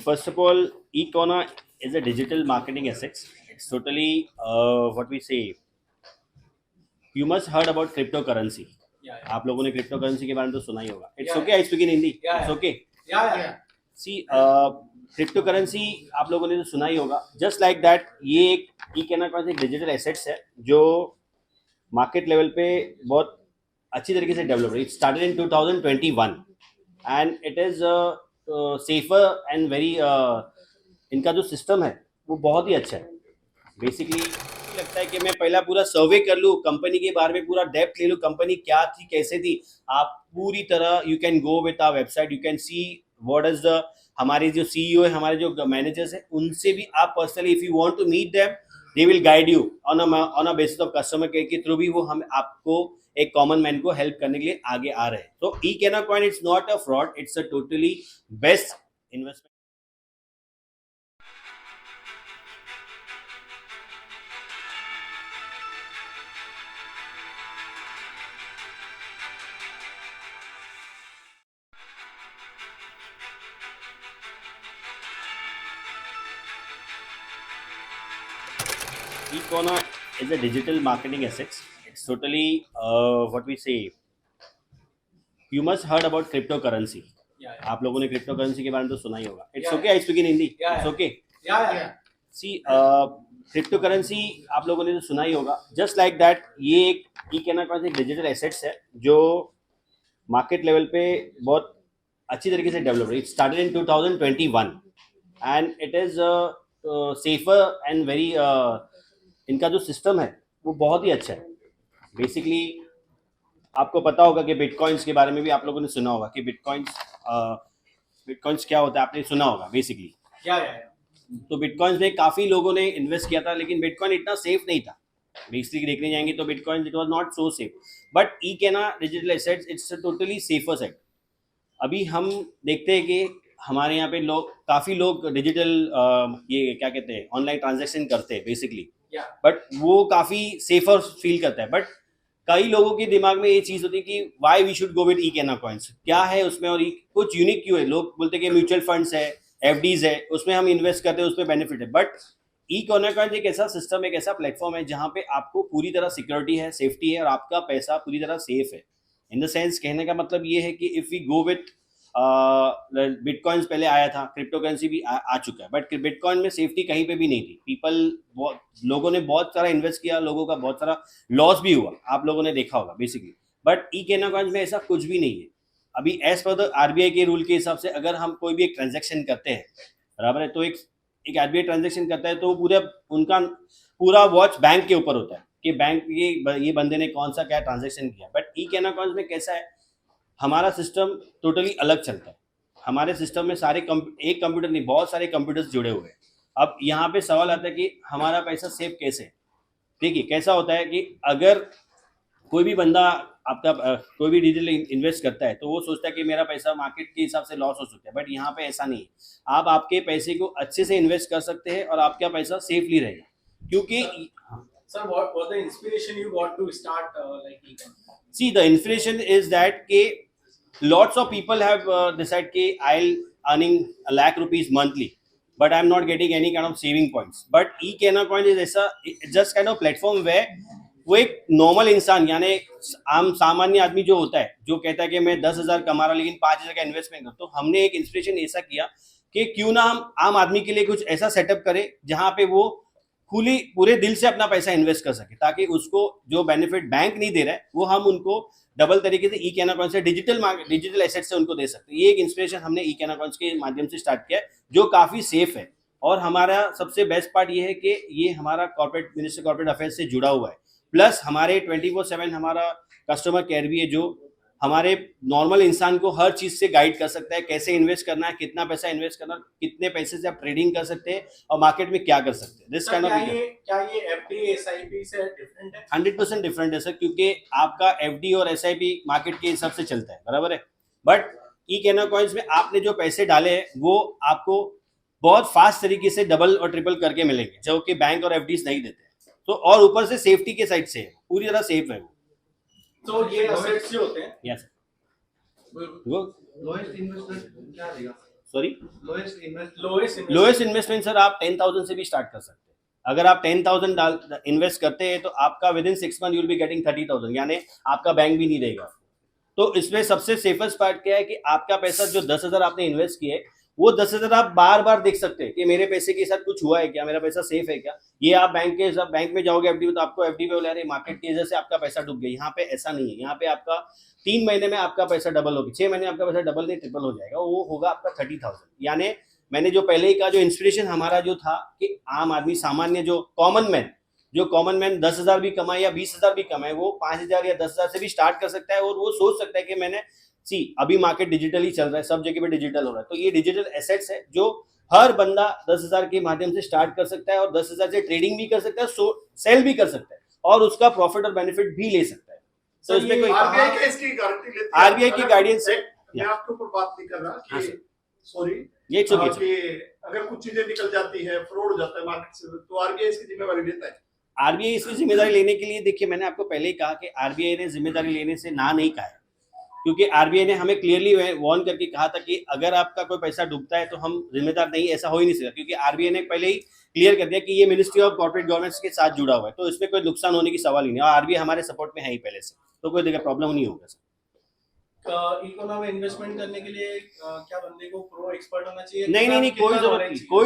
First of all, Econa is a digital marketing assets. It's totally what we say. You must heard about cryptocurrency. आप लोगों ने crypto currency के बारे में तो सुना ही होगा. It's okay. I speak in Hindi. It's okay. See, crypto currency आप लोगों ने तो सुना ही होगा. Just like that, ये एक Econa का एक डिजिटल एसेट्स है जो मार्केट लेवल पे बहुत अच्छी तरीके से डेवलप है. It started in 2021 and it is safer and very इनका जो सिस्टम है वो बहुत ही अच्छा है. बेसिकली लगता है कि मैं पहला पूरा सर्वे कर लूँ कंपनी के बारे में, पूरा डेप्थ ले लूँ, कंपनी क्या थी कैसे थी. आप पूरी तरह you can go with our website, you can see what is the हमारे जो सीईओ है, हमारे जो मैनेजर्स है, उनसे भी आप personally if you want to meet them they will guide you on a basis of customer care के थ्रू भी वो हम आपको एक कॉमन मैन को हेल्प करने के लिए आगे आ रहे हैं. तो Econa Coin it's not a fraud, it's a totally best investment. Econa is a digital marketing assets. It's totally what we say. You must heard about cryptocurrency. आप लोगों ने क्रिप्टो करेंसी के बारे में तो सुना ही होगा. It's okay. I speak in Hindi. It's okay. See, crypto currency आप लोगों ने तो सुना ही होगा. Just like that, ये एक Econa का एक डिजिटल एसेट्स है जो मार्केट लेवल पे बहुत अच्छी तरीके से डेवलप है. It started in 2021 and it is safer and very इनका जो सिस्टम है वो बहुत ही अच्छा है. बेसिकली आपको पता होगा कि बिटकॉइंस के बारे में भी आप लोगों ने सुना होगा कि बिटकॉइंस क्या होता है, आपने सुना होगा बेसिकली. तो बिटकॉइंस में काफ़ी लोगों ने इन्वेस्ट किया था, लेकिन बिटकॉइन इतना सेफ नहीं था. बेसिकली देखने जाएंगे तो bitcoin it was not so safe. But Econa digital assets it's totally safer side. अभी हम देखते हैं कि हमारे यहाँ पे काफ़ी लोग डिजिटल ये क्या कहते हैं ऑनलाइन ट्रांजेक्शन करते हैं बेसिकली. बट वो काफ़ी सेफर फील करता है. बट कई लोगों के दिमाग में ये चीज़ होती है कि why we should go with Econa Coins, क्या है उसमें और कुछ यूनिक क्यों है. लोग बोलते हैं कि म्यूचुअल फंड्स है, FDs है, उसमें हम इन्वेस्ट करते हैं, उसमें बेनिफिट है. बट Econa Coins एक ऐसा सिस्टम, एक ऐसा प्लेटफॉर्म है जहाँ पे आपको पूरी तरह सिक्योरिटी है, सेफ्टी है और आपका पैसा पूरी तरह सेफ है. इन द सेंस कहने का मतलब ये है कि if we go with bitcoins पहले आया था, क्रिप्टो करेंसी भी आ चुका है, बट बिटकॉइन में सेफ्टी कहीं पे भी नहीं थी. लोगों ने बहुत सारा इन्वेस्ट किया, लोगों का बहुत सारा लॉस भी हुआ, आप लोगों ने देखा होगा बेसिकली. बट Econa Coins में ऐसा कुछ भी नहीं है. अभी एज पर द RBI के रूल के हिसाब से अगर हम कोई भी एक ट्रांजेक्शन करते हैं, बराबर है, तो एक RBI ट्रांजेक्शन करता है तो उनका पूरा वॉच बैंक के ऊपर होता है कि बैंक ये बंदे ने कौन सा क्या ट्रांजेक्शन किया. बट Econa Coins में कैसा है, हमारा सिस्टम टोटली अलग चलता है. हमारे सिस्टम में एक कंप्यूटर नहीं, बहुत सारे कंप्यूटर्स जुड़े हुए हैं. अब यहाँ पे सवाल आता है कि हमारा पैसा सेफ कैसे. देखिए कैसा होता है कि अगर कोई भी बंदा आपका कोई भी डिजिटल इन्वेस्ट करता है तो वो सोचता है कि मेरा पैसा मार्केट के हिसाब से लॉस हो सकता है. बट यहाँ पे ऐसा नहीं है. आप आपके पैसे को अच्छे से इन्वेस्ट कर सकते हैं और आपका पैसा सेफली रहेगा. क्योंकि Sir, what was the inspiration you got to start like Econa? See, the inspiration is that lots of people have decided कि I'll earning a lakh rupees monthly, but I'm not getting any kind of saving points. But Econa Coin is ऐसा just kind of platform where वो एक normal इंसान यानी आम सामान्य आदमी जो होता है, जो कहता है कि मैं 10,000 कमा रहा हूँ लेकिन 5,000 का इन्वेस्टमेंट कर, तो हमने एक इंस्पिरेशन ऐसा किया कि क्यों ना हम आम आदमी के लिए कुछ ऐसा सेटअप करें जहाँ पे वो खुली पूरे दिल से अपना पैसा इन्वेस्ट कर सके, ताकि उसको जो बेनिफिट बैंक नहीं दे रहा है वो हम उनको डबल तरीके से Econa Coins से डिजिटल एसेट से उनको दे सकते हैं. ये एक इंस्पिरेशन हमने Econa Coins के माध्यम से स्टार्ट किया है जो काफ़ी सेफ है. और हमारा सबसे बेस्ट पार्ट ये है कि ये हमारा मिनिस्ट्री कॉर्पोरेट अफेयर्स से जुड़ा हुआ है. प्लस हमारे 24/7 हमारा कस्टमर केयर भी है जो हमारे नॉर्मल इंसान को हर चीज़ से गाइड कर सकता है, कैसे इन्वेस्ट करना है, कितना पैसा इन्वेस्ट करना, कितने पैसे से आप ट्रेडिंग कर सकते हैं और मार्केट में क्या कर सकते हैं. दिस काइंड ऑफ क्या ये FD SIP से डिफरेंट है? 100% डिफरेंट है सर, क्योंकि आपका FD और SIP मार्केट के हिसाब से चलता है, बराबर है. बट Econa Coins में आपने जो पैसे डाले हैं वो आपको बहुत फास्ट तरीके से डबल और ट्रिपल करके मिलेंगे, जो कि बैंक और FDs नहीं देते. तो और ऊपर से सेफ्टी के साइड से पूरी तरह सेफ है वो. तो ये असेट्स जो होते हैं, यस, लोएस्ट इन्वेस्टर क्या देगा? Sorry Lowest lowest investment sir आप 10,000 से भी स्टार्ट कर सकते हैं. अगर आप 10,000 इन्वेस्ट करते हैं तो आपका with in 6 month you will be getting 30,000, यानी आपका बैंक भी नहीं देगा. तो इसमें सबसे सेफेस्ट पार्ट क्या है कि आपका पैसा जो 10,000 आपने इन्वेस्ट किए वो 10,000 आप बार बार देख सकते हैं कि मेरे पैसे के साथ कुछ हुआ है क्या, मेरा पैसा सेफ है क्या. ये आप बैंक में जाओगे एफडी तो आपको एफडी पे बोला अरे मार्केट की वजह से आपका पैसा डूब गया. यहाँ पे ऐसा नहीं है. यहाँ पे आपका 3 महीने में आपका पैसा डबल होगा, 6 महीने में आपका पैसा डबल नहीं ट्रिपल हो जाएगा. वो होगा आपका 30,000. यानी मैंने जो पहले ही कहा, जो इंस्पिरेशन हमारा जो था कि आम आदमी सामान्य जो कॉमन मैन 10,000 भी कमाए या 20,000 भी कमाए वो 5,000 या 10,000 से भी स्टार्ट कर सकता है. और वो सोच सकता है कि मैंने अभी मार्केट डिजिटली चल रहा है, सब जगह पे डिजिटल हो रहा है. तो ये डिजिटल एसेट्स है जो हर बंदा 10,000 के माध्यम से स्टार्ट कर सकता है और 10,000 से ट्रेडिंग भी कर सकता है, सेल भी कर सकता है और उसका प्रॉफिट और बेनिफिट भी ले सकता है. तो इसमें कोई आरबीआई के इसकी गारंटी लेती है. आरबीआई की गाइडेंस है. मैं आपके ऊपर बात नहीं कर रहा हाँ कि सर. सॉरी ये चुकी कि अगर कुछ चीजें निकल जाती है, फ्रॉड हो जाता है मार्केट से, तो आरबीआई इसकी जिम्मेवारी लेता है. आरबीआई इसकी जिम्मेदारी लेने के लिए, देखिए मैंने आपको पहले ही कहा कि आरबीआई ने जिम्मेदारी लेने से ना नहीं कहा है, क्योंकि आरबीआई ने हमें क्लियरली वार्न करके कहा था कि अगर आपका कोई पैसा डूबता है तो हम जिम्मेदार नहीं, ऐसा हो ही नहीं सकता. क्योंकि आरबीआई ने पहले ही क्लियर कर दिया कि ये मिनिस्ट्री ऑफ कॉर्पोरेट गवर्नेंस के साथ जुड़ा हुआ है, तो इसमें कोई नुकसान होने की सवाल ही नहीं. और आरबीआई हमारे सपोर्ट में है ही पहले से, तो कोई प्रॉब्लम नहीं होगा. इकोनॉमी में इन्वेस्टमेंट करने के लिए क्या बंदे को प्रो एक्सपर्ट होना चाहिए? नहीं, कोई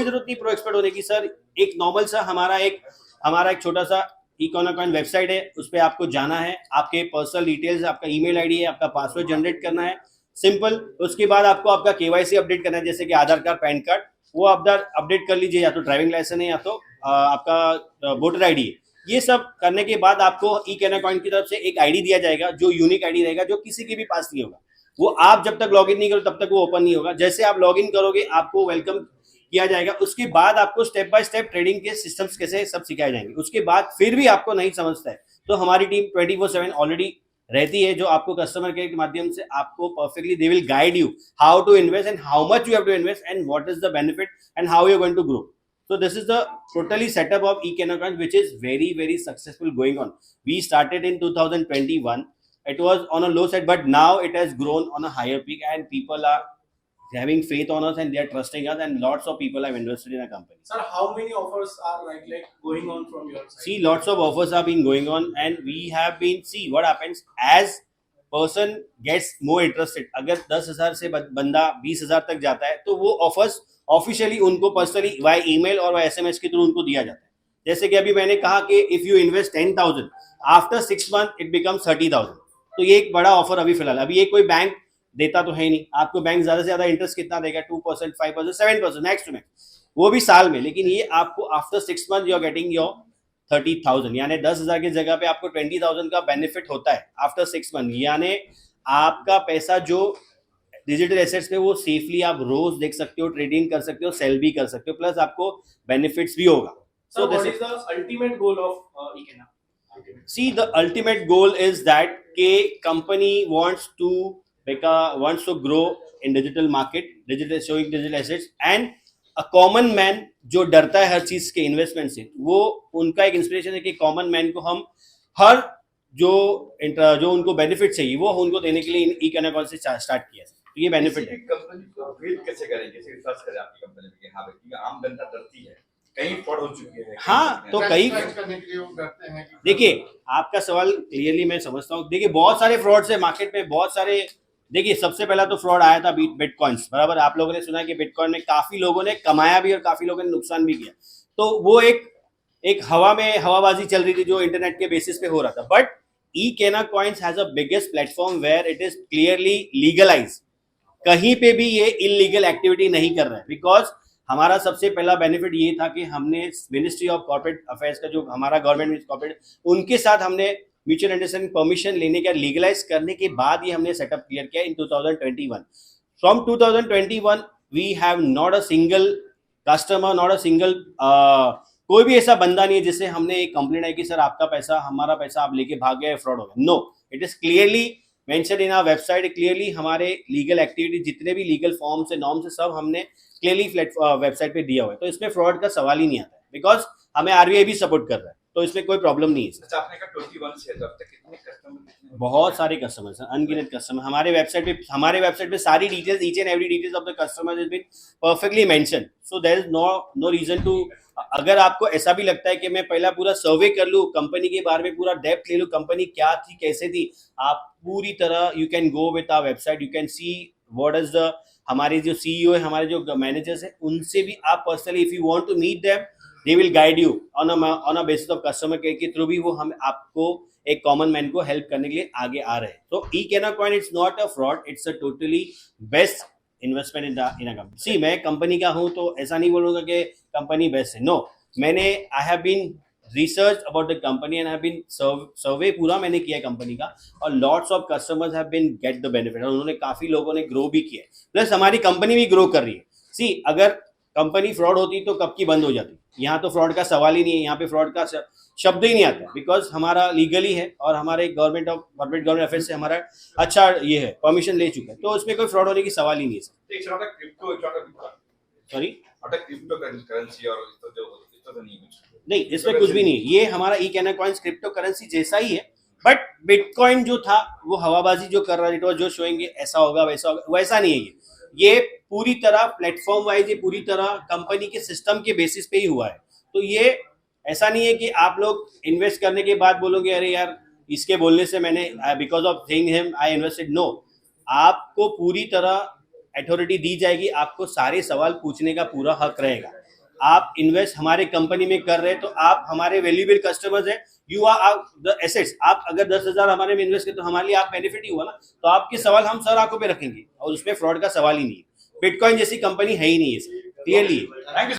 जरूरत नहीं प्रो एक्सपर्ट होने की सर. एक नॉर्मल सा हमारा एक छोटा सा इकोनॉकॉइन वेबसाइट है, उस पर आपको जाना है, आपके पर्सनल डिटेल्स, आपका ईमेल आईडी है, आपका पासवर्ड जनरेट करना है, सिंपल. उसके बाद आपको आपका केवाईसी अपडेट करना है, जैसे कि आधार कार्ड, पैन कार्ड, वो आप अपडेट कर लीजिए, या तो ड्राइविंग लाइसेंस है या तो आपका वोटर आईडी है. ये सब करने के बाद आपको इकोनॉकॉइन की तरफ से एक आईडी दिया जाएगा जो यूनिक आईडी रहेगा, जो किसी के भी पास नहीं होगा. वो आप जब तक लॉगिन नहीं करो तब तक वो ओपन नहीं होगा. जैसे आप लॉगिन करोगे आपको वेलकम किया जाएगा. उसके बाद आपको स्टेप बाय स्टेप ट्रेडिंग के सिस्टम्स कैसे सब सिखाए जाएंगे. उसके बाद फिर भी आपको नहीं समझता है तो हमारी टीम 24/7 ऑलरेडी रहती है, जो आपको कस्टमर केयर के माध्यम से आपको perfectly they will guide you how to invest and how much you have to invest and what is the benefit and how you are going to grow. So this is the totally setup of eKennaCoin, which is very, very successful going on. We started in 2021. It was on a low side, but now it has grown on a higher peak, and people are having faith on us and they are trusting us, and lots of people have invested in our company. Sir, how many offers are like going on from your side? See, lots of offers have been going on, and we have been, see what happens as person gets more interested. अगर 10,000 से बंदा 20,000 तक जाता है तो वो offers officially उनको personally Y email और वाई एसएमएस के थ्रू उनको दिया जाता है. जैसे कि अभी मैंने कहा कि if you invest 10,000 after 6 month it becomes 30,000. तो ये एक बड़ा ऑफर अभी फिलहाल. अभी ये कोई बैंक देता तो है नहीं. आपको बैंक ज्यादा से ज्यादा इंटरेस्ट कितना देगा? 2%, 5%, 7% मैक्स टू मैक्स, वो भी साल में. लेकिन ये आपको after 6 month you are getting your 30,000, यानी 10,000 की जगह पे आपको 20,000 का बेनिफिट होता है आफ्टर 6 मंथ. यानी आपका पैसा जो डिजिटल एसेट्स पे वो सेफली आप रोज देख सकते हो, ट्रेडिंग कर सकते हो, सेल भी कर सकते हो, प्लस आपको बेनिफिट्स भी होगा. So what is the ultimate goal of Ekenna? See, the ultimate goal is that a company wants to grow in digital market, showing digital assets, and a common man जो डरता है हर चीज के investment से, वो उनका एक इंस्पिरेशन है कि कॉमन मैन को हम हर जो उनको बेनिफिट चाहिए वो उनको देने के लिए इकोनॉकॉइन से स्टार्ट किया. तो ये बेनिफिट है. कंपनी को अपग्रेड कैसे करेंगे, कैसे रिसर्च करें आपकी कंपनी में कि हाँ भाई आम जनता डरती है, कहीं फ्रॉड हो चुकी है. हाँ, तो कई करने के लिए वो डरते हैं. देखिए आपका सवाल क्लियरली मैं समझता हूँ. देखिए बहुत सारे फ्रॉड्स है मार्केट में, बहुत सारे. देखिए सबसे पहला तो फ्रॉड आया था बिटकॉइंस, बराबर. आप लोगों ने सुना कि बिटकॉइन में काफी लोगों ने कमाया भी और काफी लोगों ने नुकसान भी किया. तो वो एक हवा में हवाबाजी चल रही थी जो इंटरनेट के बेसिस पे हो रहा था. But eKennaCoins has a biggest platform where it is clearly legalised. कहीं पे भी ये इलीगल एक्टिविटी नहीं कर रहा है. बिकॉज हमारा सबसे पहला बेनिफिट ये था कि हमने मिनिस्ट्री ऑफ कॉर्पोरेट अफेयर्स का जो हमारा गवर्नमेंट कॉर्पोरेट, उनके साथ हमने म्यूचुअल अंडरस्टैंडिंग परमिशन लेने का, लीगलाइज करने के बाद ये हमने सेटअप क्लियर किया in 2021. From 2021 we have not a single customer, not a single कोई भी ऐसा बंदा नहीं है जिससे हमने एक कंप्लेंट आई कि सर आपका पैसा, हमारा पैसा आप लेके भाग गए, फ्रॉड हो गया. No, it is clearly mention in our website. Clearly हमारे लीगल एक्टिविटी जितने भी लीगल फॉर्म्स है, नॉर्म्स है, सब हमने क्लियरली वेबसाइट पे दिया हुआ है. तो इसमें फ्रॉड का सवाल ही नहीं आता है, बिकॉज हमें आरबीआई भी सपोर्ट कर रहा है. तो इसमें कोई प्रॉब्लम नहीं है सर। अच्छा, आपने कहा 21 से है, तो अब तक कितने कस्टमर? बहुत सारे कस्टमर्स हैं, अनगिनत कस्टमर हमारे वेबसाइट पे सारी details, each and every details of the customer has been perfectly mention, so there is no reason to. अगर आपको ऐसा भी लगता है कि मैं पहला पूरा सर्वे कर लूँ कंपनी के बारे में, पूरा डेप्थ ले लूँ कंपनी क्या थी कैसे थी, आप पूरी तरह you can go with our website, you can see what is the, हमारे जो सीईओ है, हमारे जो मैनेजर्स हैं, उनसे भी आप personally if you want to meet them, they will guide you on a basis of customer care के थ्रू भी वो हम आपको एक कॉमन मैन को हेल्प करने के लिए आगे आ रहे हैं। तो ईकेना coin it's not a fraud, it's a totally best investment in a company. See मैं कंपनी का हूं तो ऐसा नहीं बोलूंगा कि कंपनी बेस्ट है, नो, मैंने I have been research about the company and have been survey पूरा मैंने किया कंपनी का, और lots of customers have been get the benefit, और उन्होंने काफी लोगों ने ग्रो भी किया, प्लस हमारी कंपनी भी ग्रो कर रही है। सी अगर कंपनी फ्रॉड होती तो कब की बंद हो जाती, यहाँ तो फ्रॉड का सवाल ही नहीं है, यहाँ पे फ्रॉड का शब्द ही नहीं आता, बिकॉज हमारा लीगली है और हमारे कॉर्पोरेट गवर्नमेंट अफेयर्स से हमारा अच्छा ये है, परमिशन ले चुका है, तो उसमें कोई फ्रॉड होने की सवाल ही नहीं है। It's not a crypto, it's not a Bitcoin. Sorry, Not a cryptocurrency और इस तो नहीं कुछ। नहीं इसमें कुछ भी नहीं है, ये हमारा ईकेना कॉइन्स क्रिप्टो करेंसी जैसा ही है, बट बिटकॉइन जो था वो हवाबाजी जो कर रहा है, जो शोएंगे ऐसा होगा वैसा होगा, वैसा नहीं है ये पूरी तरह प्लेटफॉर्म वाइज, ये पूरी तरह कंपनी के सिस्टम के बेसिस पे ही हुआ है। तो ये ऐसा नहीं है कि आप लोग इन्वेस्ट करने के बाद बोलोगे अरे यार इसके बोलने से मैंने because of saying him I invested, no, आपको पूरी तरह अथॉरिटी दी जाएगी, आपको सारे सवाल पूछने का पूरा हक रहेगा। आप इन्वेस्ट हमारे कंपनी में कर रहे हैं तो आप हमारे वैल्यूएबल कस्टमर्स हैं, यू आर द एसेट्स। आप अगर 10,000 हमारे में इन्वेस्ट करें तो हमारे लिए आप बेनिफिट ही हुआ ना, तो आपके सवाल हम सर आंखों पे रखेंगे, और उसमें फ्रॉड का सवाल ही नहीं है। बिटकॉइन जैसी कंपनी है ही नहीं है, क्लियरली। Thank you.